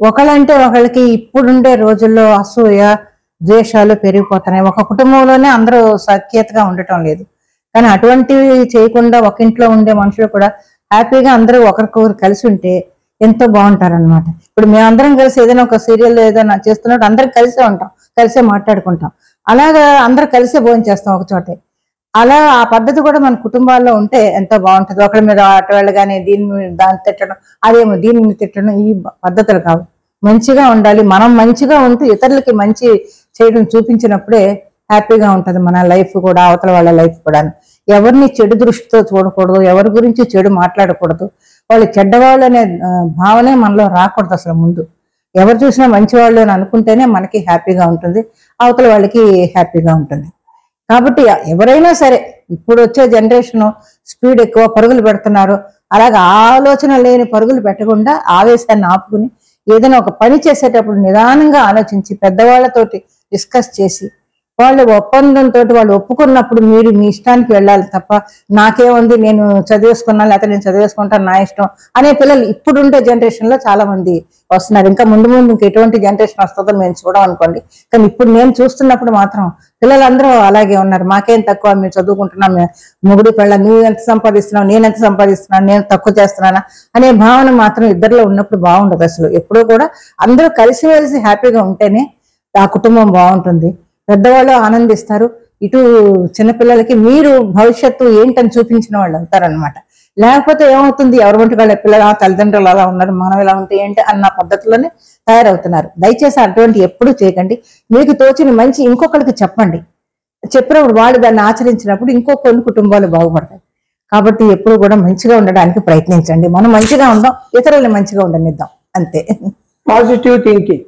ఒకళ్ళంటే ఒకళ్ళకి ఇప్పుడుండే రోజుల్లో అసూయ ద్వేషాలు పెరిగిపోతున్నాయి. ఒక కుటుంబంలోనే అందరూ సఖ్యతగా ఉండటం లేదు. కానీ అటువంటివి చేయకుండా ఒక ఇంట్లో ఉండే మనుషులు కూడా హ్యాపీగా అందరూ ఒకరికొకరు కలిసి ఉంటే ఎంతో బాగుంటారనమాట. ఇప్పుడు మేమందరం కలిసి ఏదైనా ఒక సీరియల్ ఏదైనా చేస్తున్నట్టు అందరం కలిసే ఉంటాం, కలిసే మాట్లాడుకుంటాం. అలాగా అందరూ కలిసే భోజనం చేస్తాం ఒక చోటే. అలా ఆ పద్ధతి కూడా మన కుటుంబాల్లో ఉంటే ఎంతో బాగుంటుంది. ఒకరి మీద అటు వెళ్ళగానే దీని మీద దాన్ని తిట్టడం, అదేమో దీని మీద తిట్టడం, ఈ పద్ధతులు కావు. మంచిగా ఉండాలి. మనం మంచిగా ఉంటూ ఇతరులకి మంచి చేయడం చూపించినప్పుడే హ్యాపీగా ఉంటది మన లైఫ్ కూడా, అవతల వాళ్ళ లైఫ్ కూడా. ఎవరిని చెడు దృష్టితో చూడకూడదు, ఎవరి గురించి చెడు మాట్లాడకూడదు. వాళ్ళు చెడ్డవాళ్ళు అనే భావనే మనలో రాకూడదు అసలు. ముందు ఎవరు చూసినా మంచివాళ్ళు అని అనుకుంటేనే మనకి హ్యాపీగా ఉంటుంది, అవతల వాళ్ళకి హ్యాపీగా ఉంటుంది. కాబట్టి ఎవరైనా సరే ఇప్పుడు వచ్చే జనరేషన్ స్పీడ్ ఎక్కువ, పరుగులు పెడుతున్నారు. అలాగే ఆలోచన లేని పరుగులు పెట్టకుండా ఆవేశాన్ని ఆపుకుని ఏదైనా ఒక పని చేసేటప్పుడు నిదానంగా ఆలోచించి పెద్దవాళ్లతోటి డిస్కస్ చేసి వాళ్ళు ఒప్పందంతో వాళ్ళు ఒప్పుకున్నప్పుడు మీరు మీ ఇష్టానికి వెళ్ళాలి తప్ప నాకేముంది నేను చదివేసుకున్నాను లేకపోతే నేను చదివేసుకుంటాను నా ఇష్టం అనే పిల్లలు ఇప్పుడుండే జనరేషన్ లో చాలా మంది వస్తున్నారు. ఇంకా ముందు ముందు ఇంక ఎటువంటి జనరేషన్ వస్తుందో మేము చూడమనుకోండి. కానీ ఇప్పుడు నేను చూస్తున్నప్పుడు మాత్రం పిల్లలందరూ అలాగే ఉన్నారు. మాకేం తక్కువ, మేము చదువుకుంటున్నాం, మొగుడు పిల్ల నువ్వు ఎంత సంపాదిస్తున్నావు, నేను ఎంత సంపాదిస్తున్నాను, నేను తక్కువ చేస్తున్నానా అనే భావన మాత్రం ఇద్దరిలో ఉన్నప్పుడు బాగుండదు అసలు. ఎప్పుడూ కూడా అందరూ కలిసిమెలిసి హ్యాపీగా ఉంటేనే ఆ కుటుంబం బాగుంటుంది, పెద్దవాళ్ళు ఆనందిస్తారు. ఇటు చిన్నపిల్లలకి మీరు భవిష్యత్తు ఏంటని చూపించిన వాళ్ళు అవుతారనమాట. లేకపోతే ఏమవుతుంది, ఎవరి వంటి వాళ్ళ పిల్లలు తల్లిదండ్రులు అలా ఉన్నారు, మనం ఇలా ఉంటే ఏంటి అన్న పద్ధతిలోనే తయారవుతున్నారు. దయచేసి అటువంటి ఎప్పుడు చేయకండి. మీకు తోచిన మంచి ఇంకొకరికి చెప్పండి. చెప్పినప్పుడు వాళ్ళు దాన్ని ఆచరించినప్పుడు ఇంకో కొన్ని కుటుంబాలు బాగుపడతాయి. కాబట్టి ఎప్పుడు కూడా మంచిగా ఉండడానికి ప్రయత్నించండి. మనం మంచిగా ఉందాం, ఇతరులు మంచిగా ఉండనిద్దాం, అంతే. Positive thinking.